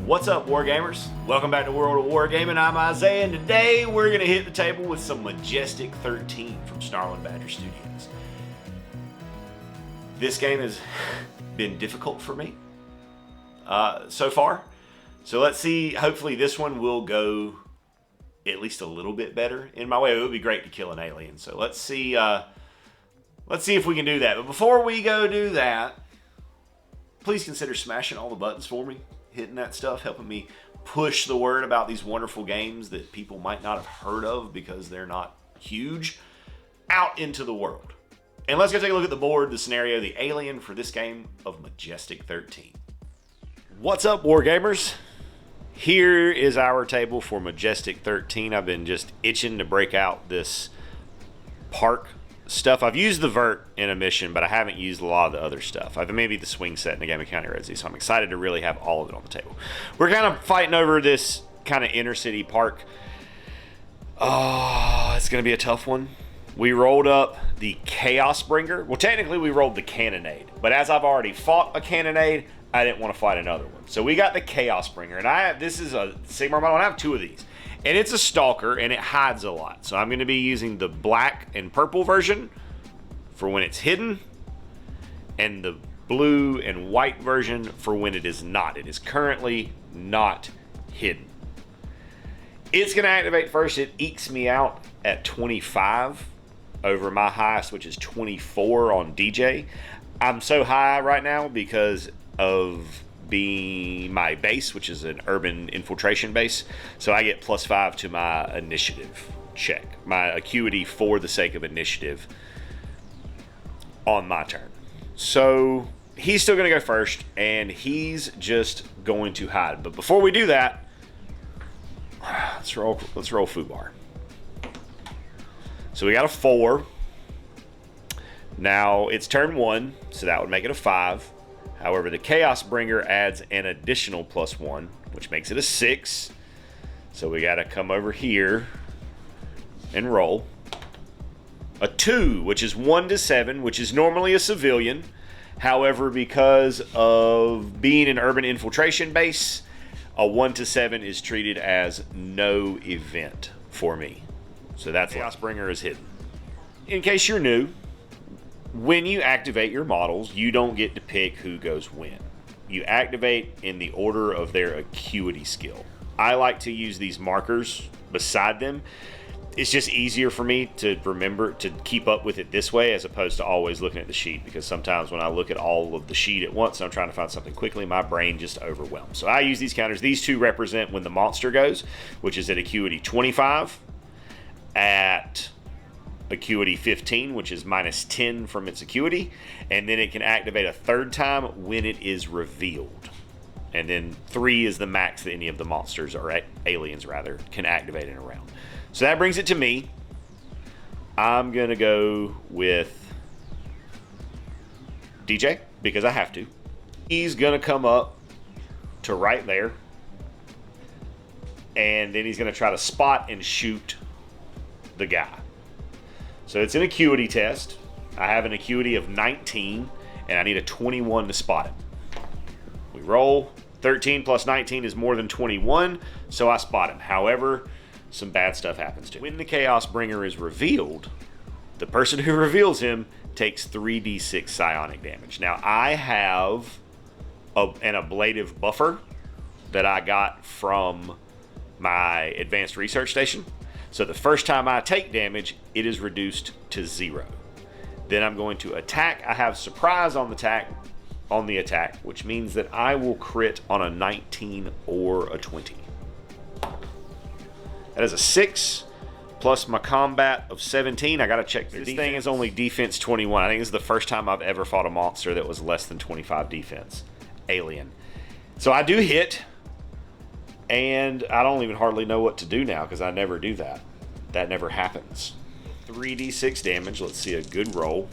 What's up, Wargamers? Welcome back to World of Wargaming. I'm Isaiah, and today we're going to hit the table with some Majestic 13 from Snarling Badger Studios. This game has been difficult for me so far, so let's see. Hopefully this one will go at least a little bit better in my way. It would be great to kill an alien, so let's see if we can do that. But before we go do that, please consider smashing all the buttons for me, hitting that stuff, helping me push the word about these wonderful games that people might not have heard of because they're not huge out into the world. And let's go take a look at the board, the scenario, the alien for this game of Majestic 13. What's up, Wargamers? Here is our table for Majestic 13. I've been just itching to break out this park stuff. I've used the vert in a mission, but I haven't used a lot of the other stuff. I've maybe the swing set in the game of County Road Z, so I'm excited to really have all of it on the table. We're kind of fighting over this kind of inner city park. Oh, it's going to be a tough one. We rolled up the Chaos Bringer. Well, technically we rolled the Cannonade, but as I've already fought a Cannonade, I didn't want to fight another one. So we got the Chaos Bringer, and this is a Sigmar model, and I have two of these. And it's a stalker, and it hides a lot. So I'm going to be using the black and purple version for when it's hidden, and the blue and white version for when it is not. It is currently not hidden. It's going to activate first. It ekes me out at 25 over my highest, which is 24 on DJ. I'm so high right now because of being my base, which is an urban infiltration base, so I get +5 to my initiative check, my acuity for the sake of initiative on my turn. So he's still going to go first, and he's just going to hide. But before we do that, let's roll Fubar. So we got a 4. Now it's turn 1, so that would make it a 5. However, the Chaos Bringer adds an additional +1, which makes it a 6. So we got to come over here and roll. A 2, which is 1 to 7, which is normally a civilian. However, because of being an urban infiltration base, a 1 to 7 is treated as no event for me. So that's Chaos Bringer is hidden. In case you're new, when you activate your models, you don't get to pick who goes when. You activate in the order of their acuity skill. I like to use these markers beside them. It's just easier for me to remember to keep up with it this way as opposed to always looking at the sheet, because sometimes when I look at all of the sheet at once and I'm trying to find something quickly, my brain just overwhelms. So I use these counters. These two represent when the monster goes, which is at acuity 25, at acuity 15, which is -10 from its acuity, and then it can activate a third time when it is revealed, and then 3 is the max that any of the monsters, or aliens rather, can activate in a round. So that brings it to me. I'm gonna go with DJ because I have to. He's gonna come up to right there, and then he's gonna try to spot and shoot the guy. So it's an acuity test. I have an acuity of 19, and I need a 21 to spot him. We roll. 13 plus 19 is more than 21, so I spot him. However, some bad stuff happens to him. When the Chaos Bringer is revealed, the person who reveals him takes 3d6 psionic damage. Now, I have an ablative buffer that I got from my advanced research station. So the first time I take damage, it is reduced to 0. Then I'm going to attack. I have surprise on the attack, which means that I will crit on a 19 or a 20. That is a 6 plus my combat of 17. I got to check this thing is only defense 21. I think this is the first time I've ever fought a monster that was less than 25 defense. Alien. So I do hit. And I don't even hardly know what to do now because I never do that. That never happens. 3d6 damage. Let's see a good roll.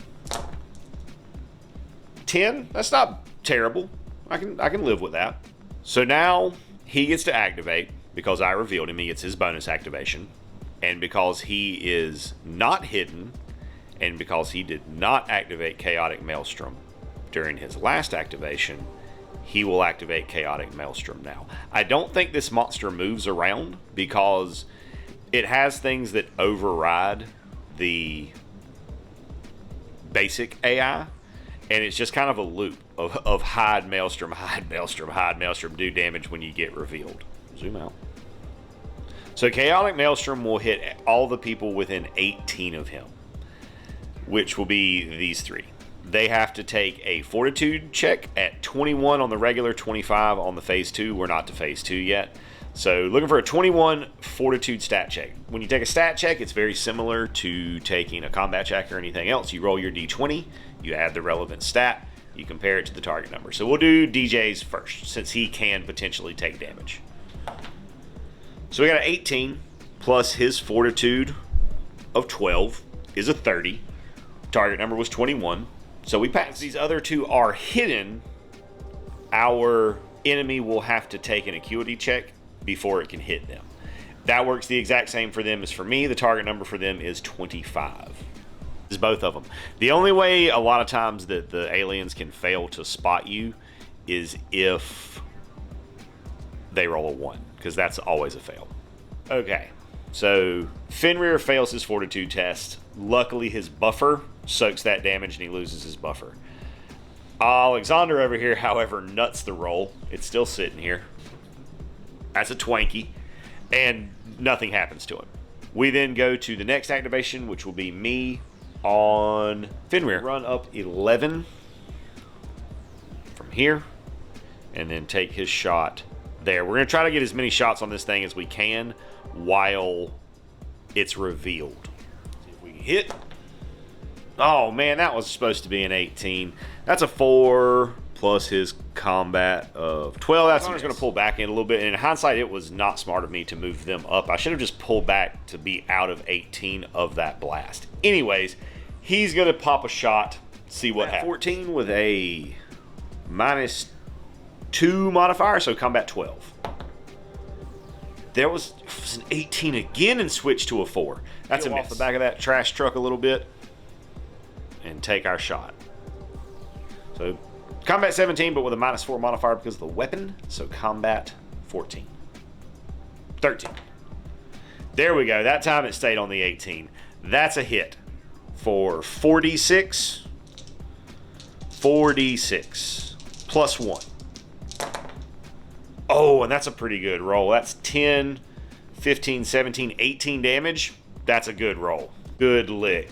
10. That's not terrible. I can live with that. So now he gets to activate because I revealed him. He gets his bonus activation. And because he is not hidden, and because he did not activate Chaotic Maelstrom during his last activation, he will activate Chaotic Maelstrom now. I don't think this monster moves around because it has things that override the basic AI, and it's just kind of a loop of hide Maelstrom, hide Maelstrom, hide Maelstrom, do damage when you get revealed. Zoom out. So Chaotic Maelstrom will hit all the people within 18 of him, which will be these three. They have to take a Fortitude check at 21 on the regular, 25 on the phase 2. We're not to phase 2 yet. So looking for a 21 Fortitude stat check. When you take a stat check, it's very similar to taking a combat check or anything else. You roll your d20, you add the relevant stat, you compare it to the target number. So we'll do DJ's first, since he can potentially take damage. So we got an 18 plus his Fortitude of 12 is a 30. Target number was 21. So we pass. These other two are hidden. Our enemy will have to take an acuity check before it can hit them. That works the exact same for them as for me. The target number for them is 25. Is both of them. The only way a lot of times that the aliens can fail to spot you is if they roll a 1, because that's always a fail. Okay, so Fenrir fails his Fortitude test. Luckily, his buffer soaks that damage and he loses his buffer. Alexander over here, however, nuts the roll. It's still sitting here. That's a Twanky, and nothing happens to him. We then go to the next activation, which will be me on Fenrir. Run up 11 from here, and then take his shot there. We're going to try to get as many shots on this thing as we can while it's revealed. See if we can hit. Oh man, that was supposed to be an 18. That's a 4 plus his combat of 12. That's going to pull back in a little bit. And in hindsight, it was not smart of me to move them up. I should have just pulled back to be out of 18 of that blast. Anyways, he's going to pop a shot, see what happens. 14 with a -2 modifier, so combat 12. There was an 18 again and switched to a 4. That's a miss. Off the back of that trash truck a little bit and take our shot. So combat 17, but with a -4 modifier because of the weapon. So combat 14. 13. There we go. That time it stayed on the 18. That's a hit for 4d6. 4d6 plus 1. Oh, and that's a pretty good roll. That's 10, 15, 17, 18 damage. That's a good roll. Good lick.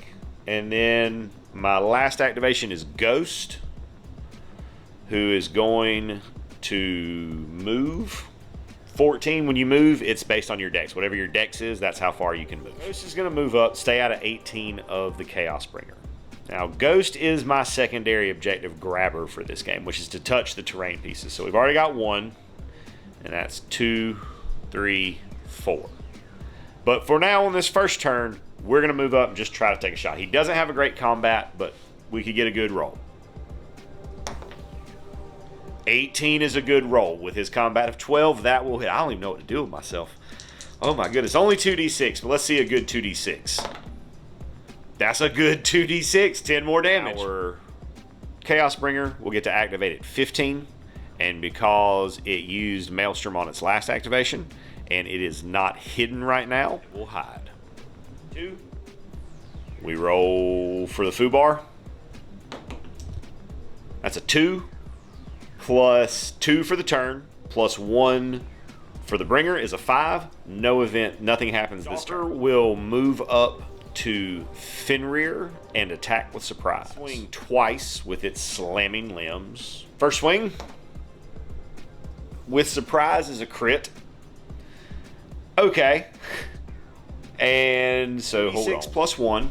And then my last activation is Ghost, who is going to move. 14, when you move, it's based on your dex. Whatever your dex is, that's how far you can move. Ghost is going to move up, stay out of 18 of the Chaos Bringer. Now, Ghost is my secondary objective grabber for this game, which is to touch the terrain pieces. So we've already got 1, and that's 2, 3, 4. But for now, on this first turn, we're going to move up and just try to take a shot. He doesn't have a great combat, but we could get a good roll. 18 is a good roll. With his combat of 12, that will hit. I don't even know what to do with myself. Oh my goodness. Only 2d6, but let's see a good 2d6. That's a good 2d6. 10 more damage. Our Chaos Bringer will get to activate at 15. And because it used Maelstrom on its last activation, and it is not hidden right now, we'll hide. 2. We roll for the foo bar. That's a 2. Plus 2 for the turn. Plus 1 for the bringer is a 5. No event. Nothing happens this turn. Will move up to Fenrir and attack with surprise. Swing twice with its slamming limbs. First swing with surprise is a crit. Okay. And so hold 6 plus 1.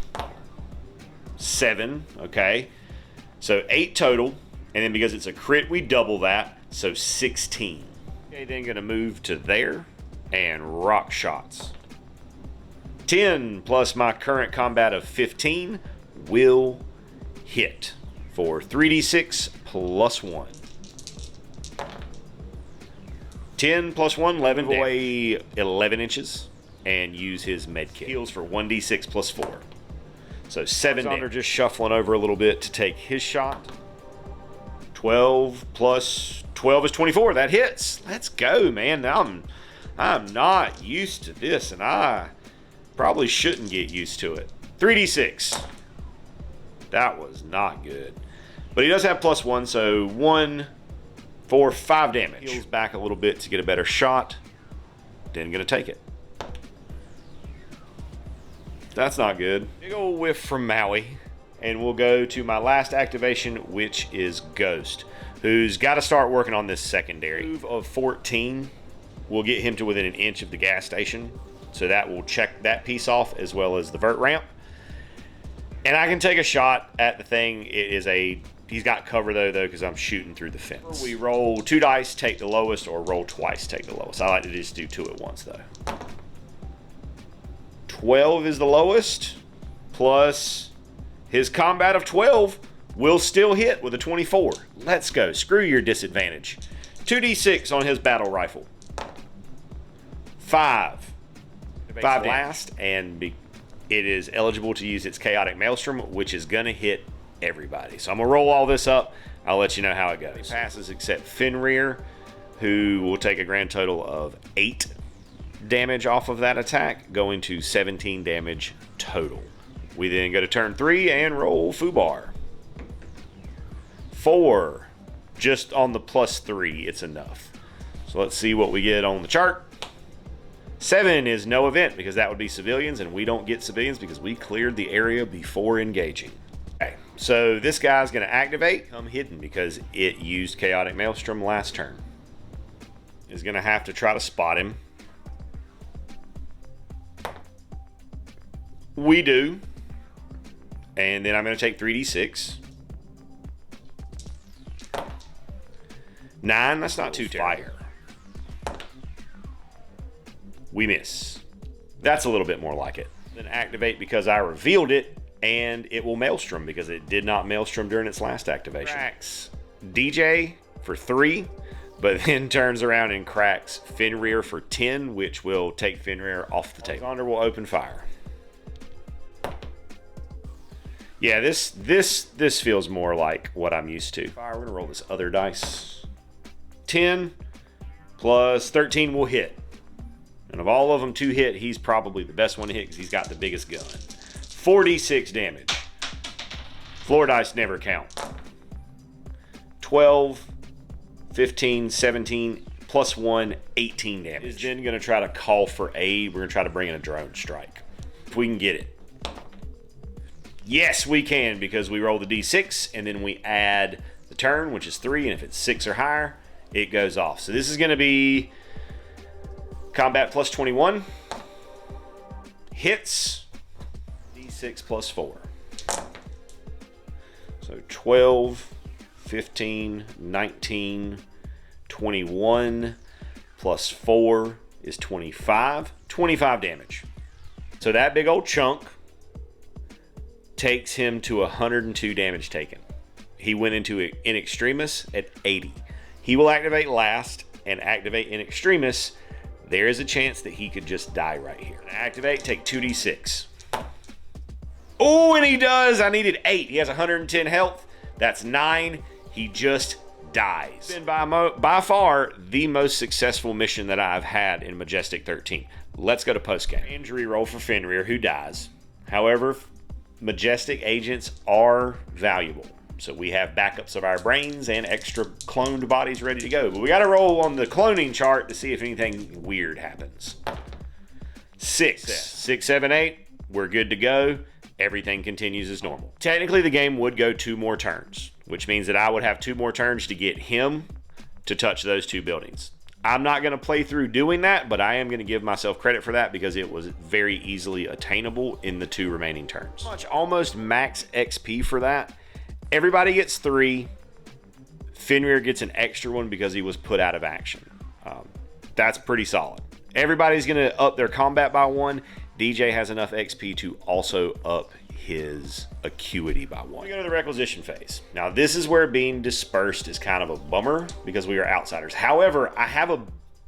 7. Okay. So 8 total. And then because it's a crit, we double that. So 16. Okay, then going to move to there and rock shots. 10 plus my current combat of 15 will hit for 3d6 plus 1. 10 plus 1, 11. Away 11 inches and use his med kit. Heals for 1d6 plus 4. So 7 damage. Just shuffling over a little bit to take his shot. 12 plus 12 is 24. That hits. Let's go, man. I'm not used to this, and I probably shouldn't get used to it. 3d6. That was not good. But he does have +1, so 1, 4, 5 damage. Heals back a little bit to get a better shot. Then gonna take it. That's not good. Big old whiff from Maui. And we'll go to my last activation, which is Ghost, who's got to start working on this secondary. Move of 14 will get him to within an inch of the gas station. So that will check that piece off, as well as the vert ramp. And I can take a shot at the thing. He's got cover though, because I'm shooting through the fence. We roll 2 dice, take the lowest, or roll twice, take the lowest. I like to just do 2 at once though. 12 is the lowest, plus his combat of 12 will still hit with a 24. Let's go. Screw your disadvantage. 2d6 on his battle rifle. 5. 5 last, and it is eligible to use its Chaotic Maelstrom, which is going to hit everybody. So I'm going to roll all this up. I'll let you know how it goes. He passes except Fenrir, who will take a grand total of 8 damage off of that attack, going to 17 damage total. We then go to turn 3 and roll Fubar. 4. Just on the +3, it's enough. So let's see what we get on the chart. 7 is no event, because that would be civilians, and we don't get civilians because we cleared the area before engaging. Okay, so this guy's going to activate, come hidden, because it used Chaotic Maelstrom last turn. Is going to have to try to spot him. We do. And then I'm going to take 3d6. 9, that's not too terrible. Fire. We miss. That's a little bit more like it. Then activate because I revealed it, and it will Maelstrom because it did not Maelstrom during its last activation. Cracks DJ for 3, but then turns around and cracks Fenrir for 10, which will take Fenrir off the table. Alexander will open fire. Yeah, this feels more like what I'm used to. Fire, we're gonna roll this other dice. 10 plus 13 will hit. And of all of them to hit, he's probably the best one to hit because he's got the biggest gun. 46 damage. Floor dice never count. 12, 15, 17, plus 1, 18 damage. Is then gonna try to call for aid. We're gonna try to bring in a drone strike. If we can get it. Yes, we can, because we roll the d6 and then we add the turn, which is 3, and if it's 6 or higher, it goes off. So this is going to be combat plus 21. Hits, d6 plus 4. So 12, 15, 19, 21 plus 4 is 25. 25 damage. So that big old chunk takes him to 102 damage taken. He went into In Extremis at 80. He will activate last and activate In Extremis. There is a chance that he could just die right here. Activate, take 2d6. Oh, and he does. I needed 8. He has 110 health. That's 9. He just dies. Been by far the most successful mission that I've had in Majestic 13. Let's go to postgame. Injury roll for Fenrir, who dies. However, Majestic agents are valuable. So we have backups of our brains and extra cloned bodies ready to go. But we got to roll on the cloning chart to see if anything weird happens. 6, 7, 8. We're good to go. Everything continues as normal. Technically, the game would go 2 more turns, which means that I would have 2 more turns to get him to touch those 2 buildings. I'm not going to play through doing that, but I am going to give myself credit for that because it was very easily attainable in the 2 remaining turns. Almost max XP for that. Everybody gets 3. Fenrir gets an extra one because he was put out of action. That's pretty solid. Everybody's going to up their combat by 1. DJ has enough XP to also up his acuity by 1. We go to the requisition phase. Now, this is where being dispersed is kind of a bummer because we are outsiders. However, I have a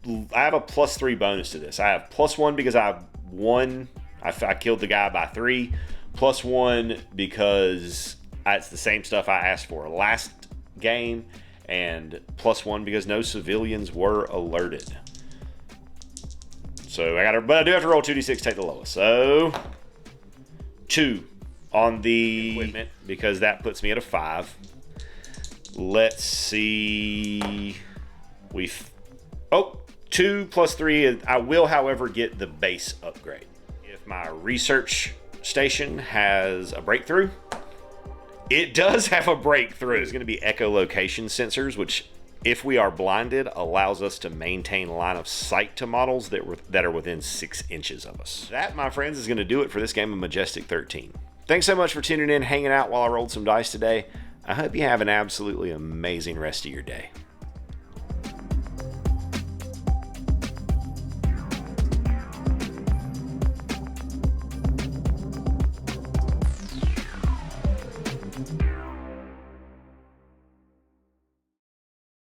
+3 bonus to this. I have +1 because I killed the guy by 3. +1 because it's the same stuff I asked for. Last game, and +1 because no civilians were alerted. So but I do have to roll 2d6, take the lowest. So 2 on the equipment because that puts me at a 5. Let's see. 2 + 3. I will, however, get the base upgrade. If my research station has a breakthrough, it does have a breakthrough. It's going to be echolocation sensors, which, if we are blinded, allows us to maintain line of sight to models that are within 6 inches of us. That, my friends, is going to do it for this game of Majestic 13. Thanks so much for tuning in, hanging out while I rolled some dice today. I hope you have an absolutely amazing rest of your day.